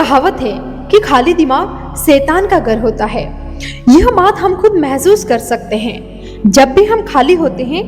कहावत है कि खाली दिमाग शैतान का घर होता है। यह बात हम खुद महसूस कर सकते हैं। जब भी हम खाली होते हैं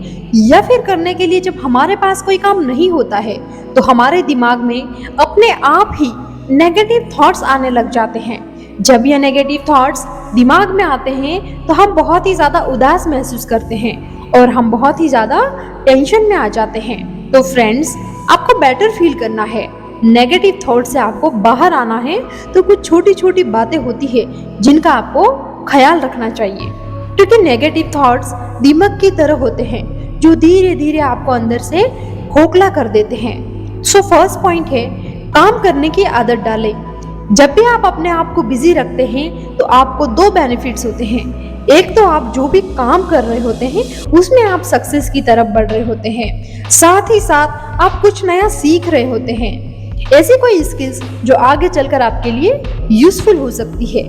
या फिर करने के लिए जब हमारे पास कोई काम नहीं होता है तो हमारे दिमाग में अपने आप ही नेगेटिव थॉट्स आने लग जाते हैं। जब यह नेगेटिव थॉट्स दिमाग में आते हैं तो हम बहुत ही ज़्यादा उदास महसूस करते हैं और हम बहुत ही ज़्यादा टेंशन में आ जाते हैं। तो फ्रेंड्स, आपको बेटर फील करना है, नेगेटिव थॉट से आपको बाहर आना है, तो कुछ छोटी छोटी बातें होती है जिनका आपको ख्याल रखना चाहिए, क्योंकि नेगेटिव थॉट्स दिमाग की तरह होते हैं जो धीरे धीरे आपको अंदर से खोखला कर देते हैं। सो फर्स्ट पॉइंट है, काम करने की आदत डालें। जब भी आप अपने आप को बिजी रखते हैं तो आपको दो बेनिफिट्स होते हैं। एक तो आप जो भी काम कर रहे होते हैं उसमें आप सक्सेस की तरफ बढ़ रहे होते हैं, साथ ही साथ आप कुछ नया सीख रहे होते हैं, ऐसी कोई स्किल्स जो आगे चलकर आपके लिए यूजफुल हो सकती है।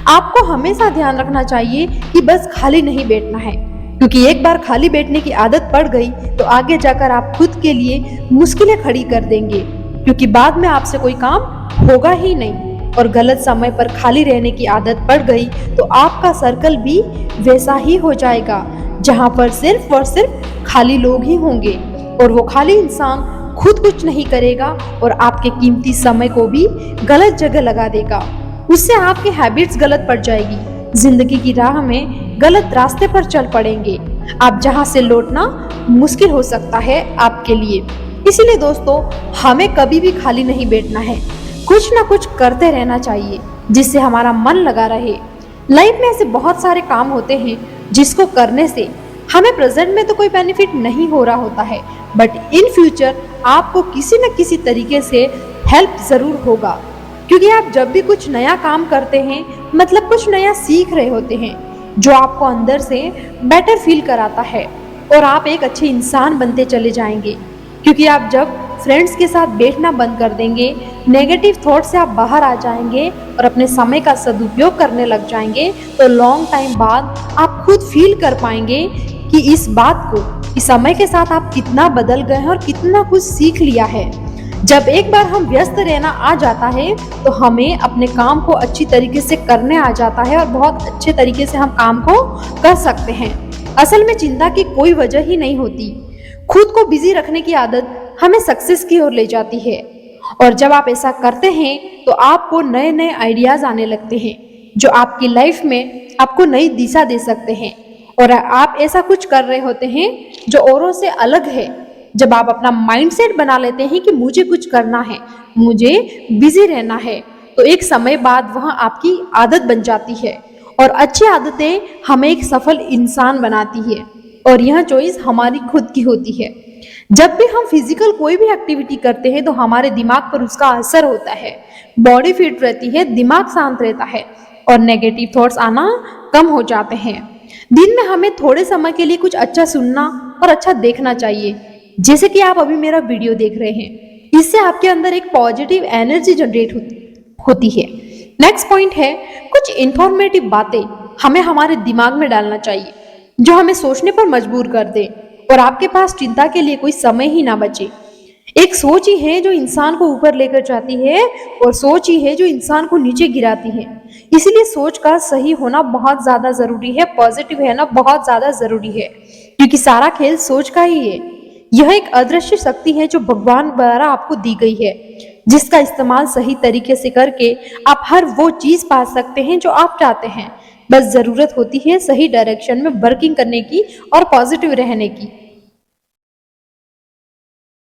आपको हमेशा ध्यान रखना चाहिए कि बस खाली नहीं बैठना है, क्योंकि एक बार खाली बैठने की आदत पड़ गई तो आगे जाकर आप खुद के लिए मुश्किलें खड़ी कर देंगे, क्योंकि बाद में आपसे कोई काम होगा ही नहीं। और गलत समय पर खाली रहने की आदत पड़ गई तो आपका सर्कल भी वैसा ही हो जाएगा जहां पर सिर्फ और सिर्फ खाली लोग ही होंगे, और वो खाली इंसान खुद कुछ नहीं करेगा और आपके कीमती समय को भी गलत जगह लगा देगा। उससे आपकी हैबिट्स गलत पड़ जाएगी, जिंदगी की राह में गलत रास्ते पर चल पड़ेंगे, आप जहां से लौटना मुश्किल हो सकता है आपके लिए। इसीलिए दोस्तों, हमें कभी भी खाली नहीं बैठना है, कुछ ना कुछ करते रहना चाहिए जिससे हमारा मन लगा रहे। लाइफ में ऐसे बहुत सारे काम होते हैं जिसको करने से हमें प्रेजेंट में तो कोई बेनिफिट नहीं हो रहा होता है, बट इन फ्यूचर आपको किसी न किसी तरीके से हेल्प जरूर होगा, क्योंकि आप जब भी कुछ नया काम करते हैं मतलब कुछ नया सीख रहे होते हैं जो आपको अंदर से बेटर फील कराता है, और आप एक अच्छे इंसान बनते चले जाएंगे। क्योंकि आप जब फ्रेंड्स के साथ बैठना बंद कर देंगे, नेगेटिव थॉट से आप बाहर आ जाएंगे और अपने समय का सदुपयोग करने लग जाएंगे, तो लॉन्ग टाइम बाद आप खुद फील कर पाएंगे कि इस बात को, इस समय के साथ आप कितना बदल गए हैं और कितना कुछ सीख लिया है। जब एक बार हम व्यस्त रहना आ जाता है तो हमें अपने काम को अच्छी तरीके से करने आ जाता है और बहुत अच्छे तरीके से हम काम को कर सकते हैं। असल में चिंता की कोई वजह ही नहीं होती। खुद को बिजी रखने की आदत हमें सक्सेस की ओर ले जाती है, और जब आप ऐसा करते हैं तो आपको नए नए आइडियाज आने लगते हैं जो आपकी लाइफ में आपको नई दिशा दे सकते हैं, और आप ऐसा कुछ कर रहे होते हैं जो औरों से अलग है। जब आप अपना माइंडसेट बना लेते हैं कि मुझे कुछ करना है, मुझे बिजी रहना है, तो एक समय बाद वह आपकी आदत बन जाती है, और अच्छी आदतें हमें एक सफल इंसान बनाती है, और यह चॉइस हमारी खुद की होती है। जब भी हम फिजिकल कोई भी एक्टिविटी करते हैं तो हमारे दिमाग पर उसका असर होता है, बॉडी फिट रहती है, दिमाग शांत रहता है और नेगेटिव थॉट्स आना कम हो जाते हैं। दिन में हमें थोड़े समय के लिए कुछ अच्छा सुनना और अच्छा देखना चाहिए, जैसे कि आप अभी मेरा वीडियो देख रहे हैं। इससे आपके अंदर एक पॉजिटिव एनर्जी जनरेट होती है। नेक्स्ट पॉइंट है, कुछ इंफॉर्मेटिव बातें हमें हमारे दिमाग में डालना चाहिए जो हमें सोचने पर मजबूर कर दे और आपके पास चिंता के लिए कोई समय ही ना बचे। एक सोच ही है जो इंसान को ऊपर लेकर जाती है और सोच ही है जो इंसान को नीचे गिराती है। इसलिए सोच का सही होना बहुत ज्यादा जरूरी है, पॉजिटिव है ना बहुत ज्यादा जरूरी है, क्योंकि सारा खेल सोच का ही है। यह एक अदृश्य शक्ति है जो भगवान द्वारा आपको दी गई है, जिसका इस्तेमाल सही तरीके से करके आप हर वो चीज पा सकते हैं जो आप चाहते हैं। बस जरूरत होती है सही डायरेक्शन में वर्किंग करने की और पॉजिटिव रहने की।